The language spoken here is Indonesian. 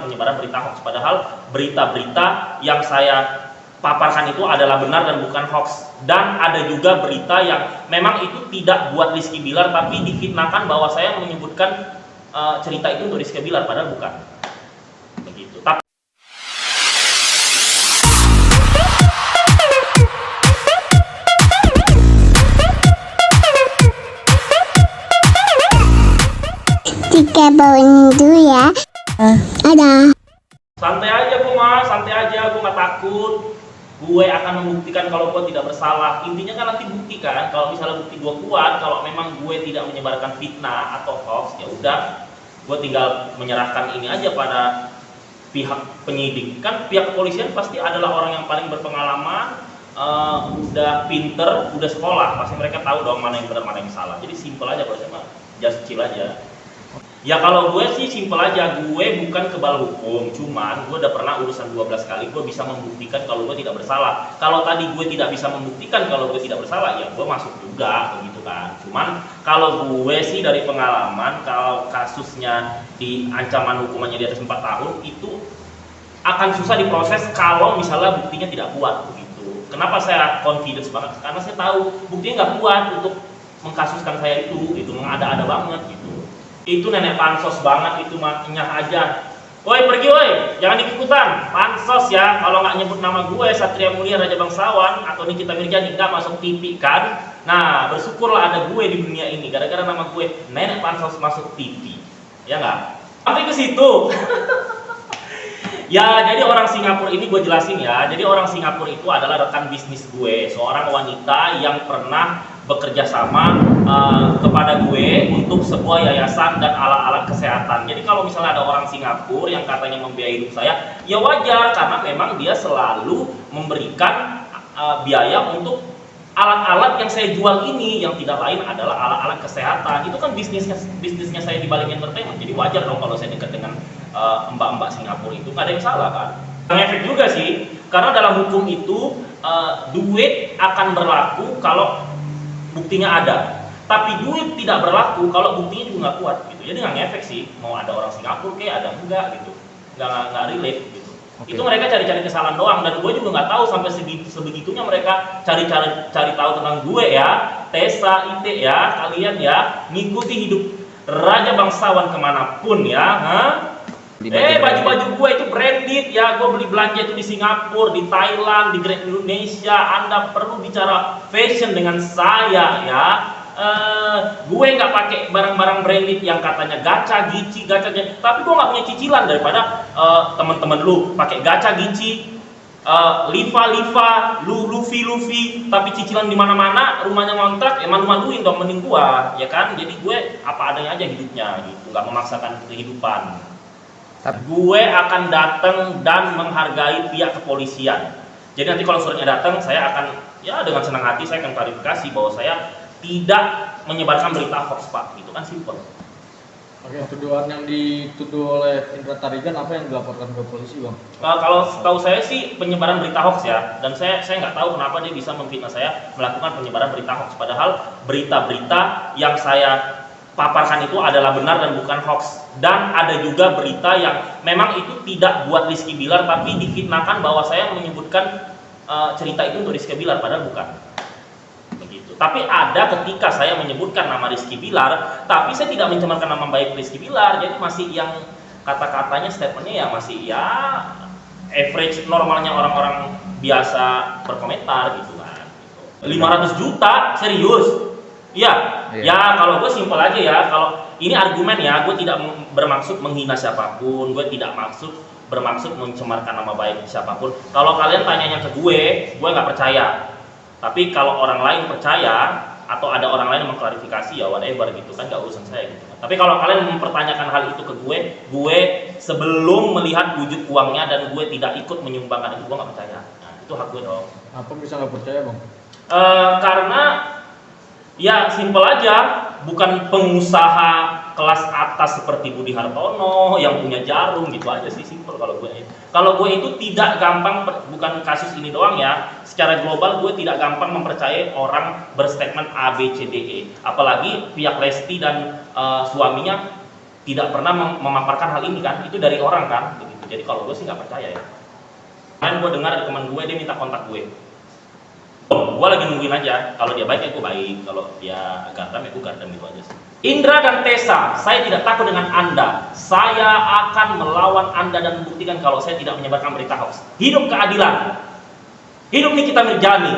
penyebaran berita hoax, padahal berita-berita yang saya paparkan itu adalah benar dan bukan hoax. Dan ada juga berita yang memang itu tidak buat Rizky Bilar, tapi difitnahkan bahwa saya menyebutkan cerita itu untuk Rizky Bilar, padahal bukan begitu. Tapi Kita bawain dulu ya. Ada. santai aja gue mah, santai aja, gue nggak takut. Gue akan membuktikan kalau gue tidak bersalah. Intinya kan nanti buktikan, kalau misalnya bukti gue kuat, kalau memang gue tidak menyebarkan fitnah atau hoax, ya udah, gue tinggal menyerahkan ini aja pada pihak penyidik. Kan pihak kepolisian pasti adalah orang yang paling berpengalaman, udah pinter, udah sekolah, pasti mereka tahu dong mana yang benar mana yang salah. Jadi simpel aja kalau saya mah, just chill aja. Ya kalau gue sih simpel aja, gue bukan kebal hukum, cuman gue udah pernah urusan 12 kali, gue bisa membuktikan kalau gue tidak bersalah. Kalau tadi gue tidak bisa membuktikan kalau gue tidak bersalah, ya gue masuk juga, begitu kan. Cuman kalau gue sih dari pengalaman, kalau kasusnya di ancaman hukumannya di atas 4 tahun, itu akan susah diproses kalau misalnya buktinya tidak kuat, begitu. Kenapa saya confidence banget? Karena saya tahu buktinya nggak kuat untuk mengkasuskan saya itu mengada-ada banget gitu. Itu nenek pansos banget, itu nyah aja. Woi pergi woi, jangan ikut-ikutan. Pansos ya, kalau nggak nyebut nama gue Satria Mulia Raja Bangsawan atau Nikita Mirjani nggak masuk TV kan. Nah bersyukurlah ada gue di dunia ini, gara-gara nama gue nenek pansos masuk TV, ya nggak? Sampai ke situ. Ya, jadi orang Singapura ini gue jelasin ya. Jadi orang Singapura itu adalah rekan bisnis gue, seorang wanita yang pernah bekerja sama kepada gue untuk sebuah yayasan dan alat-alat kesehatan. Jadi kalau misalnya ada orang Singapura yang katanya membiayai hidup saya, ya wajar karena memang dia selalu memberikan biaya untuk alat-alat yang saya jual ini, yang tidak lain adalah alat-alat kesehatan. Itu kan bisnisnya saya di balik entertainment. Jadi wajar dong kalau saya dekat dengan mbak-mbak Singapura itu, nggak ada yang salah kan. Ngefek juga sih, karena dalam hukum itu duit akan berlaku kalau buktinya ada, tapi duit tidak berlaku kalau buktinya juga nggak kuat gitu. Jadi nggak ngefek sih, mau ada orang Singapura kayak ada enggak gitu, nggak relate gitu. Okay. Itu mereka cari-cari kesalahan doang, dan gue juga nggak tahu sampai sebegitunya mereka cari tahu tentang gue ya. Tessa, Ite ya, kalian ya ngikuti hidup Raja Bangsawan kemanapun ya, baju-baju gue itu branded ya, gue beli belanja itu di Singapura, di Thailand, di Grand Indonesia. Anda perlu bicara fashion dengan saya ya. Gue nggak pakai barang-barang branded yang katanya gacha, gici, tapi gue nggak punya cicilan daripada teman-teman lu pakai gacha, gici, Liva, Luffy, tapi cicilan di mana-mana, rumahnya ngontrak, malu-maluin dong mending gua, ya kan? Jadi gue apa adanya aja hidupnya gitu, nggak memaksakan kehidupan. Gue akan datang dan menghargai pihak kepolisian. Jadi nanti kalau suratnya datang, saya akan ya dengan senang hati saya akan klarifikasi bahwa saya tidak menyebarkan berita hoax, Pak. Itu kan simpel. Oke, tuduhan yang dituduh oleh Indra Tarigan apa yang dilaporkan ke polisi, Bang? Kalau tahu saya sih penyebaran berita hoax ya, dan saya nggak tahu kenapa dia bisa memfitnah saya melakukan penyebaran berita hoax, padahal berita-berita yang saya paparkan itu adalah benar dan bukan hoax. Dan ada juga berita yang memang itu tidak buat Rizky Bilar, tapi difitnahkan bahwa saya menyebutkan cerita itu untuk Rizky Bilar, padahal bukan begitu. Tapi ada ketika saya menyebutkan nama Rizky Bilar, tapi saya tidak mencemarkan nama baik Rizky Bilar. Jadi masih yang kata-katanya, statementnya ya masih ya average normalnya orang-orang biasa berkomentar gitu kan. 500 juta serius. Iya, ya kalau gue simpel aja ya, kalau ini argumen ya, gue tidak bermaksud menghina siapapun, gue tidak bermaksud mencemarkan nama baik siapapun. Kalau kalian tanyanya ke gue nggak percaya. Tapi kalau orang lain percaya atau ada orang lain yang mengklarifikasi ya whatever gitu kan, nggak urusan saya gitu. Tapi kalau kalian mempertanyakan hal itu ke gue sebelum melihat wujud uangnya dan gue tidak ikut menyumbangkan itu, gue nggak percaya. Nah, itu hak gue dong. Apa bisa nggak percaya, Bang? Karena ya simpel aja, bukan pengusaha kelas atas seperti Budi Hartono yang punya jarum gitu aja sih, simpel kalau gue. Kalau gue itu tidak gampang, bukan kasus ini doang ya, secara global gue tidak gampang mempercayai orang berstatement A, B, C, D, E. Apalagi pihak Lesti dan suaminya tidak pernah memaparkan hal ini kan, itu dari orang kan. Begitu. Jadi kalau gue sih nggak percaya ya. Kemarin gue dengar ada teman gue, dia minta kontak gue. Gue lagi nungguin aja, kalau dia baik ya gue baik, kalau dia gardam ya gue gardam, itu aja sih. Indra dan Tessa, saya tidak takut dengan Anda. Saya akan melawan Anda dan membuktikan kalau saya tidak menyebarkan berita hoax. Hidup keadilan. Hidup Nikita Mirjani.